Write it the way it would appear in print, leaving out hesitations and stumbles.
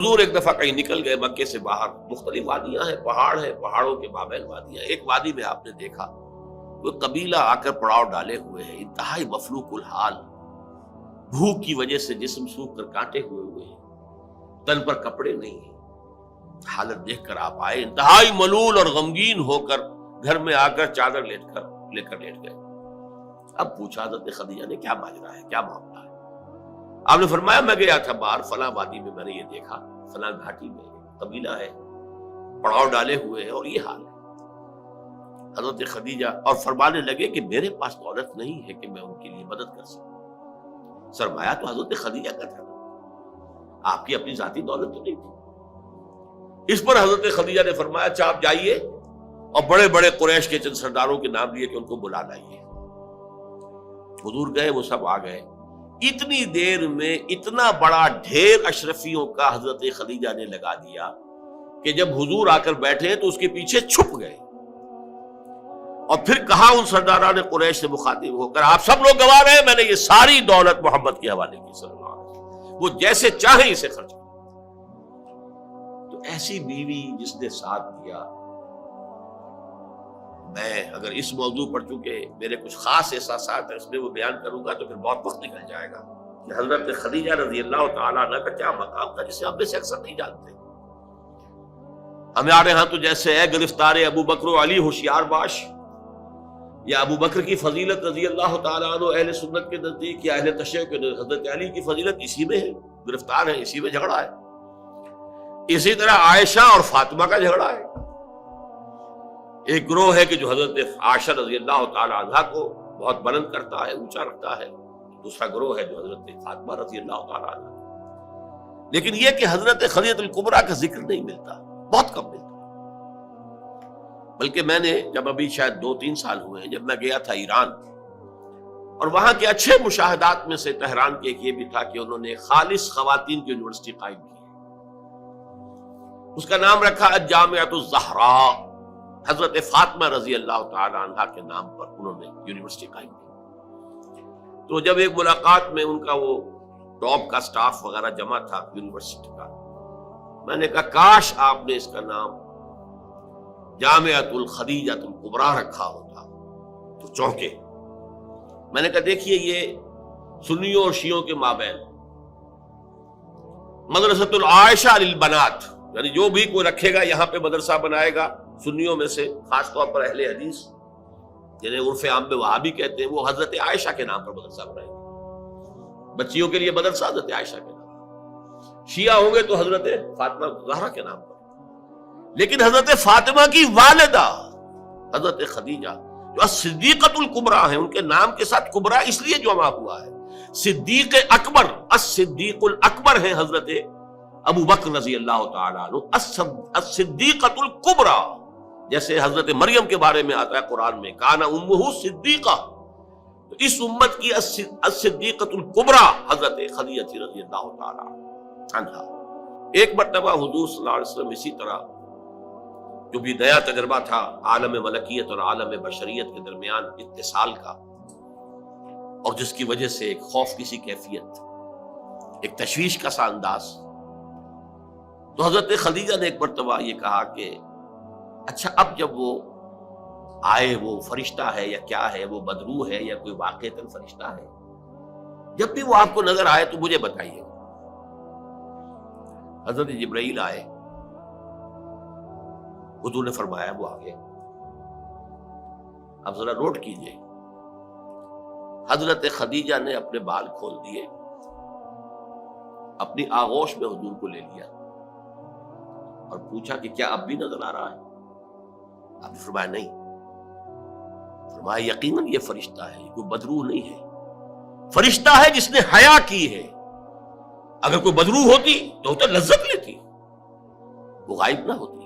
حضور ایک دفعہ کہیں نکل گئے مکے سے باہر، مختلف وادیاں ہیں، پہاڑ ہیں، پہاڑوں کے مابین وادیاں. ایک وادی میں آپ نے دیکھا وہ قبیلہ آ کر پڑاؤ ڈالے ہوئے ہیں، انتہائی مفلوق الحال، بھوک کی وجہ سے جسم سوکھ کر کانٹے ہوئے ہیں، تن پر کپڑے نہیں ہیں. حالت دیکھ کر آپ آئے، انتہائی ملول اور غمگین ہو کر گھر میں آ کر چادر لے کر لیٹ گئے. اب پوچھا حضرت خدیجہ نے کیا ماجرا ہے، کیا معاملہ ہے؟ آپ نے فرمایا میں گیا تھا باہر فلاں وادی میں، میں نے یہ دیکھا فلاں گھاٹی میں قبیلہ ہے، پڑاؤ ڈالے ہوئے ہیں اور یہ حال ہے. حضرت خدیجہ اور فرمانے لگے کہ میرے پاس دولت نہیں ہے کہ میں ان کے لیے مدد کر سکوں. سرمایہ تو حضرت خدیجہ کا تھا، آپ کی اپنی ذاتی دولت تو نہیں تھی. اس پر حضرت خدیجہ نے فرمایا اچھا آپ جائیے اور بڑے بڑے قریش کے چند سرداروں کے نام لیے کہ ان کو بلا لائیے. حضور گئے، وہ سب آ گئے. اتنی دیر میں اتنا بڑا ڈھیر اشرفیوں کا حضرت خدیجہ نے لگا دیا کہ جب حضور آ کر بیٹھے تو اس کے پیچھے چھپ گئے اور پھر کہا ان سرداران قریش سے مخاطب ہو کر آپ سب لوگ گواہ رہے، میں نے یہ ساری دولت محمد کے حوالے کی صلی اللہ علیہ وسلم، وہ جیسے چاہیں اسے خرچ کریں. تو ایسی بیوی جس نے ساتھ دیا. میں اگر اس موضوع پر چونکہ میرے کچھ خاص احساسات ہیں اس میں وہ بیان کروں گا تو پھر بہت وقت نکل جائے گا کہ حضرت خدیجہ رضی اللہ تعالیٰ عنہ کا کیا مقام تھا جسے ہم میں سے اکثر نہیں جانتے. ہمارے ہاں تو جیسے ہے گرفتار ابو بکر و علی ہوشیار باش، یا ابو بکر کی فضیلت رضی اللہ تعالیٰ عنہ اہل سنت کے نزدیک یا اہل تشیع کے حضرت علی کی فضیلت اسی میں ہے، گرفتار ہے، اسی میں جھگڑا ہے. اسی طرح عائشہ اور فاطمہ کا جھگڑا ہے. ایک گروہ ہے کہ جو حضرت عائشہ رضی اللہ تعالی عنہا کو بہت بلند کرتا ہے، اونچا رکھتا ہے. دوسرا گروہ ہے جو حضرت فاطمہ رضی اللہ تعالی عنہا. لیکن یہ کہ حضرت خدیجہ الکبریٰ کا ذکر نہیں ملتا، بہت کم ملتا. بلکہ میں نے جب ابھی شاید 2-3 سال ہوئے ہیں جب میں گیا تھا ایران، اور وہاں کے اچھے مشاہدات میں سے تہران کے ایک یہ بھی تھا کہ انہوں نے خالص خواتین کی یونیورسٹی قائم کی. اس کا نام رکھا الجامعۃ الزہراء، حضرت فاطمہ رضی اللہ تعالی عنہا کے نام پر انہوں نے یونیورسٹی قائم کی. تو جب ایک ملاقات میں ان کا وہ ٹاپ کا سٹاف وغیرہ جمع تھا یونیورسٹی کا، میں نے کہا کاش آپ نے اس کا نام جامعۃ الخدیجہ الکبریٰ رکھا ہوتا تو چونکے. میں نے کہا دیکھیے یہ سنیوں اور شیعوں کے مابین مدرسۃ العائشہ للبنات، یعنی جو بھی کوئی رکھے گا یہاں پہ مدرسہ بنائے گا سنیوں میں سے، خاص طور پر اہل حدیث جنہیں عرف عام میں وہابی کہتے ہیں، وہ حضرت عائشہ کے نام پر مدرسہ بنائیں گے. بچیوں کے لیے مدرسہ حضرت عائشہ کے نام، شیعہ ہوں گے تو حضرت فاطمہ زہرا کے نام پر. لیکن حضرت فاطمہ کی والدہ حضرت خدیجہ جو صدیقۃ الکبریٰ ہیں، ان کے نام کے ساتھ کبریٰ اس لیے جمع ہوا ہے. صدیق اکبر، الصدیق الاکبر ہیں حضرت ابو بکر رضی اللہ تعالیٰ عنہ، الصدیقۃ الکبریٰ، جیسے حضرت مریم کے بارے میں آتا ہے قرآن میں کان امہ صدیقہ. تو اس امت کی الصدیقۃ الکبریٰ حضرت خدیجہ رضی اللہ تعالیٰ عنہا. ایک مرتبہ حضور صلی اللہ علیہ وسلم اسی طرح جو بھی نیا تجربہ تھا عالم ملکیت اور عالم بشریت کے درمیان اتصال کا، اور جس کی وجہ سے ایک خوف کی سی کیفیت، ایک تشویش کا سا انداز. تو حضرت خدیجہ نے ایک مرتبہ یہ کہا کہ اچھا اب جب وہ آئے، وہ فرشتہ ہے یا کیا ہے، وہ بدروح ہے یا کوئی واقعتاً فرشتہ ہے، جب بھی وہ آپ کو نظر آئے تو مجھے بتائیے. حضرت جبرائیل آئے، حضور نے فرمایا وہ آگے. اب ذرا نوٹ کیجئے، حضرت خدیجہ نے اپنے بال کھول دیے، اپنی آغوش میں حضور کو لے لیا اور پوچھا کہ کیا اب بھی نظر آ رہا ہے؟ آپ نے فرمایا نہیں. فرمایا یقیناً یہ فرشتہ ہے، یہ کوئی بدروح نہیں ہے، فرشتہ ہے جس نے حیا کی ہے. اگر کوئی بدروح ہوتی تو لذت لیتی، وہ غائب نہ ہوتی.